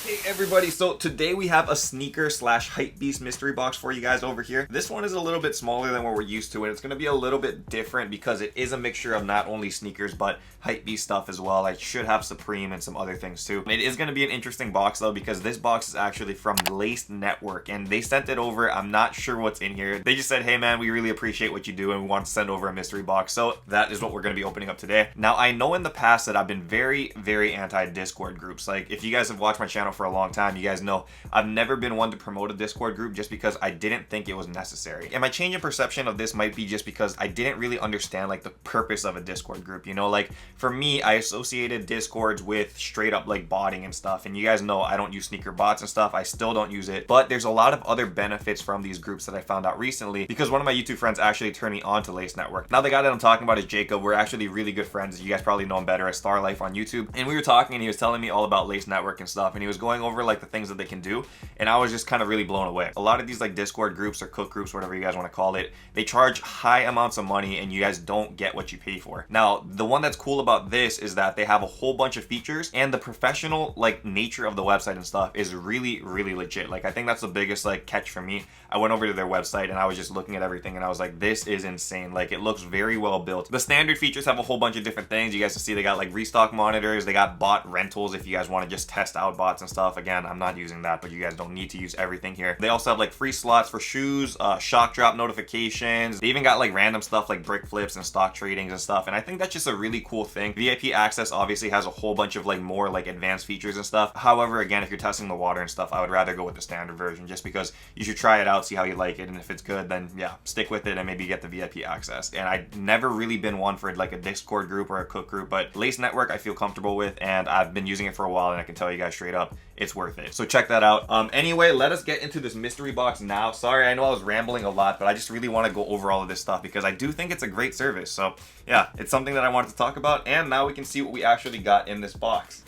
Hey everybody, so today we have a sneaker slash Hypebeast mystery box for you guys over here. This one is a little bit smaller than what we're used to, and it's going to be a little bit different because it is a mixture of not only sneakers but Hypebeast stuff as well. I should have Supreme and some other things too. It is going to be an interesting box though because this box is actually from Laced Network and they sent it over. I'm not sure what's in here. They just said, hey man, we really appreciate what you do and we want to send over a mystery box. So that is what we're going to be opening up today. Now I know in the past that I've been very anti-Discord groups. Like if you guys have watched my channel for a long time, you guys know I've never been one to promote a Discord group just because I didn't think it was necessary. And my change in perception of this might be just because I didn't really understand like the purpose of a Discord group, you know. Like for me, I associated Discords with straight up like botting and stuff, and you guys know I don't use sneaker bots and stuff. I still don't use it, but there's a lot of other benefits from these groups that I found out recently because one of my YouTube friends actually turned me on to Lace Network. Now the guy that I'm talking about is Jacob. We're actually really good friends. You guys probably know him better as Star Life on YouTube, and we were talking and he was telling me all about Lace Network and stuff, and he was going over like the things that they can do, and I was just kind of really blown away. A lot of these like Discord groups or cook groups, whatever you guys want to call it, they charge high amounts of money and you guys don't get what you pay for. Now the one that's cool about this is that they have a whole bunch of features and the professional like nature of the website and stuff is really legit. Like I think that's the biggest like catch for me. I went over to their website and I was just looking at everything and I was like, this is insane. Like it looks very well built. The standard features have a whole bunch of different things. You guys can see they got like restock monitors, they got bot rentals if you guys want to just test out bots and stuff. Again, I'm not using that, but you guys don't need to use everything here. They also have like free slots for shoes, shock drop notifications. They even got like random stuff like brick flips and stock tradings and stuff, and I think that's just a really cool thing. VIP access obviously has a whole bunch of like more like advanced features and stuff. However, again, if you're testing the water and stuff, I would rather go with the standard version just because you should try it out, see how you like it, and if it's good, then yeah, stick with it and maybe get the VIP access. And I've never really been one for like a Discord group or a cook group, but Lace Network I feel comfortable with and I've been using it for a while and I can tell you guys straight up, it's worth it. So check that out. Anyway, let us get into this mystery box now. Sorry, I know I was rambling a lot, but I just really want to go over all of this stuff because I do think it's a great service. So yeah, it's something that I wanted to talk about, and now we can see what we actually got in this box.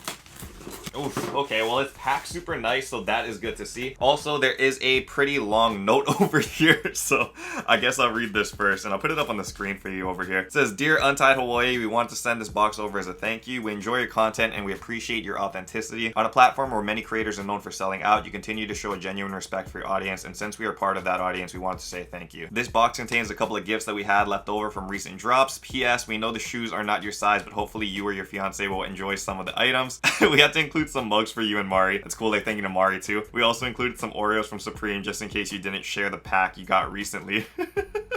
Oof, okay, well it's packed super nice, so that is good to see. Also, there is a pretty long note over here, so I guess I'll read this first, and I'll put it up on the screen for you over here. It says, Dear Untied Hawaii, we want to send this box over as a thank you. We enjoy your content, and we appreciate your authenticity. On a platform where many creators are known for selling out, you continue to show a genuine respect for your audience, and since we are part of that audience, we want to say thank you. This box contains a couple of gifts that we had left over from recent drops. P.S. We know the shoes are not your size, but hopefully you or your fiance will enjoy some of the items. We had to include some mugs for you and Mari. That's cool, they're thanking to Mari too. We also included some Oreos from Supreme just in case you didn't share the pack you got recently.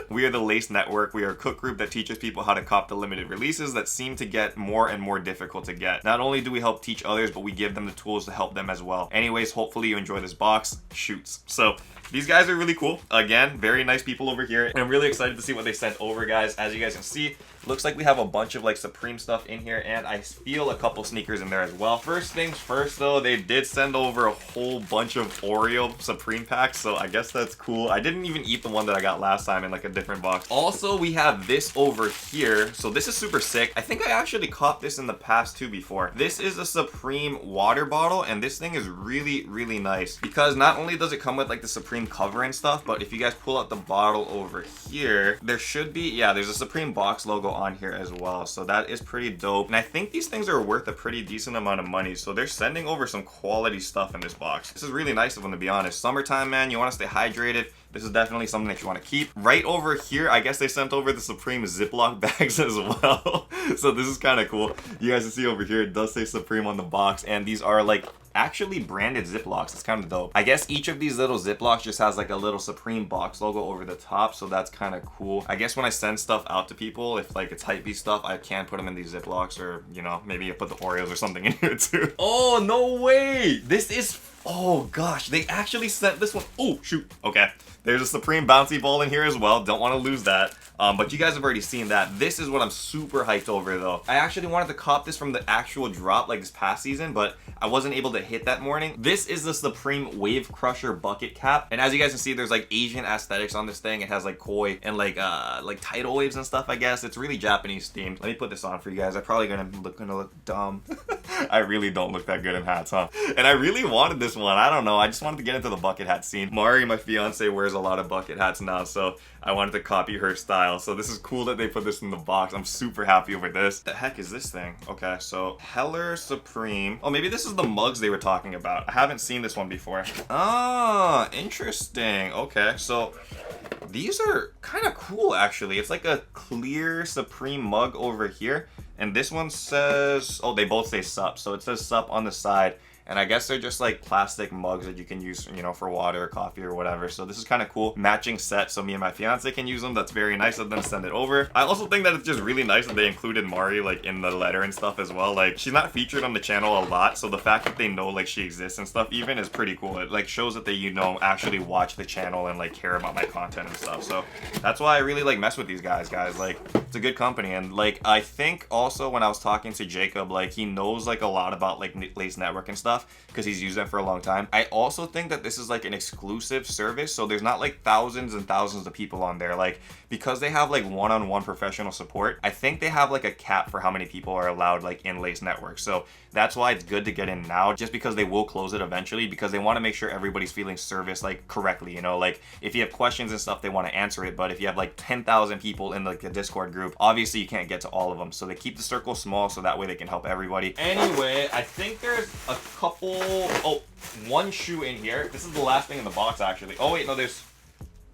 We are the Lace Network. We are a cook group that teaches people how to cop the limited releases that seem to get more and more difficult to get. Not only do we help teach others, but we give them the tools to help them as well. Anyways, hopefully you enjoy this box. Shoots. So these guys are really cool. Again, very nice people over here. And I'm really excited to see what they sent over, guys. As you guys can see, looks like we have a bunch of like Supreme stuff in here, and I feel a couple sneakers in there as well. First things first though, they did send over a whole bunch of Oreo Supreme packs, so I guess that's cool. I didn't even eat the one that I got last time in like a different box. Also, we have this over here. So this is super sick. I think I actually caught this in the past too before. This is a Supreme water bottle, and this thing is really nice because not only does it come with like the Supreme cover and stuff, but if you guys pull out the bottle over here, there should be, yeah, there's a Supreme box logo on here as well, so that is pretty dope. And I think these things are worth a pretty decent amount of money, so they're sending over some quality stuff in this box. This is really nice of them, to be honest. Summertime, man, you want to stay hydrated. This is definitely something that you want to keep. Right over here, I guess they sent over the Supreme Ziploc bags as well. So this is kind of cool. You guys can see over here, it does say Supreme on the box, and these are like actually branded Ziplocs. It's kind of dope. I guess each of these little Ziplocs just has like a little Supreme box logo over the top, so that's kind of cool. I guess when I send stuff out to people, if like it's Hypebeast stuff, I can put them in these Ziplocs, or you know, maybe I put the Oreos or something in here too. Oh, no way! This is, oh gosh, they actually sent this one. Oh shoot, okay. There's a Supreme bouncy ball in here as well. Don't want to lose that. But you guys have already seen that. This is what I'm super hyped over though. I actually wanted to cop this from the actual drop like this past season, but I wasn't able to hit that morning. This is the Supreme Wave Crusher bucket cap. And as you guys can see, there's like Asian aesthetics on this thing. It has like koi and like tidal waves and stuff, I guess. It's really Japanese themed. Let me put this on for you guys. I'm probably gonna look dumb. I really don't look that good in hats, huh? And I really wanted this one. I don't know. I just wanted to get into the bucket hat scene. Mari, my fiance, wears a lot of bucket hats now, so I wanted to copy her style. So this is cool that they put this in the box. I'm super happy over this. The heck is this thing? Okay, so Heller Supreme. Oh, maybe this is the mugs they were talking about. I haven't seen this one before. Ah, interesting. Okay, so these are kind of cool, actually. It's like a clear Supreme mug over here. And this one says, oh, they both say SUP. So it says SUP on the side. And I guess they're just like plastic mugs that you can use, you know, for water or coffee or whatever. So this is kind of cool. Matching set, so me and my fiance can use them. That's very nice of them to send it over. I also think that it's just really nice that they included Mari like in the letter and stuff as well. Like, she's not featured on the channel a lot, so the fact that they know like she exists and stuff even is pretty cool. It like shows that they, you know, actually watch the channel and like care about my content and stuff. So that's why I really like mess with these guys. Like, it's a good company. And like, I think also when I was talking to Jacob, like he knows like a lot about like Lace Network and stuff, because he's used them for a long time. I also think that this is like an exclusive service, so there's not like thousands and thousands of people on there. Like, because they have like one-on-one professional support, I think they have like a cap for how many people are allowed like in Lace Network. So that's why it's good to get in now, just because they will close it eventually, because they want to make sure everybody's feeling service like correctly, you know. Like, if you have questions and stuff, they want to answer it, but if you have like 10,000 people in like the Discord group, obviously you can't get to all of them, so they keep the circle small so that way they can help everybody. Anyway, I think there's a couple, oh, one shoe in here. This is the last thing in the box, actually. Oh wait, no, there's,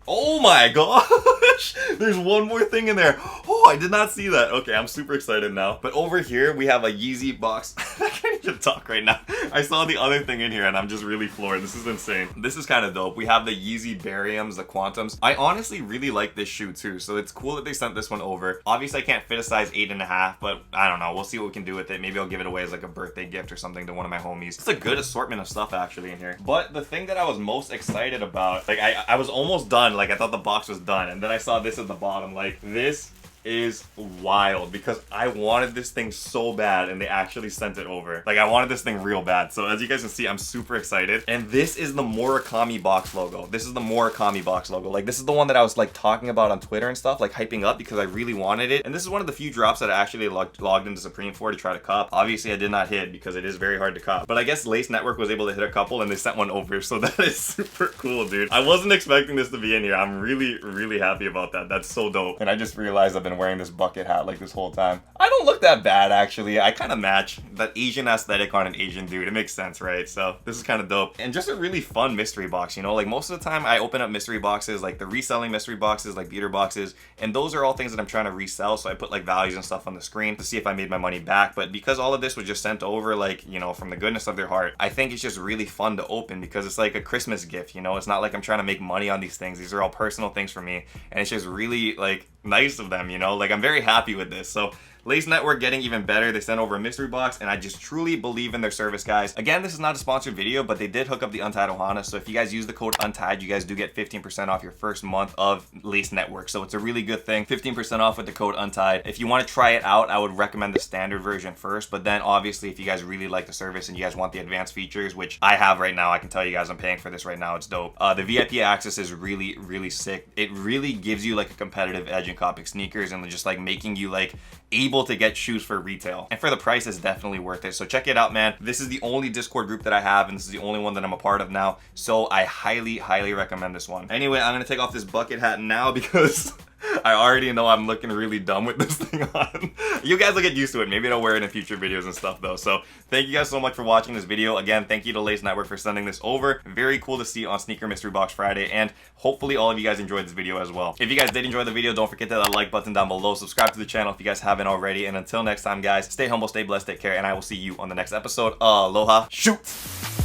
oh my gosh, there's one more thing in there. Oh, I did not see that. Okay, I'm super excited now. But over here, we have a Yeezy box. I can't even talk right now. I saw the other thing in here and I'm just really floored. This is insane. This is kind of dope. We have the Yeezy Bariums, the Quantums. I honestly really like this shoe too, so it's cool that they sent this one over. Obviously, I can't fit a size 8.5, but I don't know. We'll see what we can do with it. Maybe I'll give it away as like a birthday gift or something to one of my homies. It's a good assortment of stuff actually in here. But the thing that I was most excited about, like I was almost done. Like, I thought the box was done, and then I saw this at the bottom. Like, this is wild, because I wanted this thing so bad and they actually sent it over. Like, I wanted this thing real bad. So as you guys can see, I'm super excited. And this is the Murakami box logo. This is the Murakami box logo. Like, this is the one that I was like talking about on Twitter and stuff, like hyping up because I really wanted it. And this is one of the few drops that I actually logged into Supreme for to try to cop. Obviously I did not hit because it is very hard to cop, but I guess Lace Network was able to hit a couple and they sent one over, so that is super cool, dude. I wasn't expecting this to be in here. I'm really happy about that. That's so dope. And I just realized I've been wearing this bucket hat like this whole time. I don't look that bad actually. I kind of match that Asian aesthetic on an Asian dude. It makes sense, right? So this is kind of dope. And just a really fun mystery box, you know? Like, most of the time I open up mystery boxes, like the reselling mystery boxes, like beater boxes, and those are all things that I'm trying to resell, so I put like values and stuff on the screen to see if I made my money back. But because all of this was just sent over, like, you know, from the goodness of their heart, I think it's just really fun to open because it's like a Christmas gift, you know? It's not like I'm trying to make money on these things. These are all personal things for me, and it's just really like nice of them, you know? Like, I'm very happy with this. So Lace Network getting even better. They sent over a mystery box, and I just truly believe in their service, guys. Again, this is not a sponsored video, but they did hook up the Untied Ohana, so if you guys use the code UNTIED, you guys do get 15% off your first month of Lace Network. So it's a really good thing. 15% off with the code UNTIED. If you want to try it out, I would recommend the standard version first, but then obviously if you guys really like the service and you guys want the advanced features, which I have right now, I can tell you guys I'm paying for this right now. It's dope. The VIP access is really sick. It really gives you like a competitive edge in copping sneakers and just like making you like able to get shoes for retail, and for the price is definitely worth it. So check it out, man. This is the only Discord group that I have, and this is the only one that I'm a part of now, so I highly recommend this one. Anyway, I'm gonna take off this bucket hat now because I already know I'm looking really dumb with this thing on. You guys will get used to it. Maybe I'll wear it in future videos and stuff though. So thank you guys so much for watching this video. Again, thank you to Lace Network for sending this over. Very cool to see on Sneaker Mystery Box Friday, and hopefully all of you guys enjoyed this video as well. If you guys did enjoy the video, don't forget to hit that like button down below. Subscribe to the channel if you guys haven't already. And until next time, guys, stay humble, stay blessed, take care, and I will see you on the next episode. Aloha. Shoot!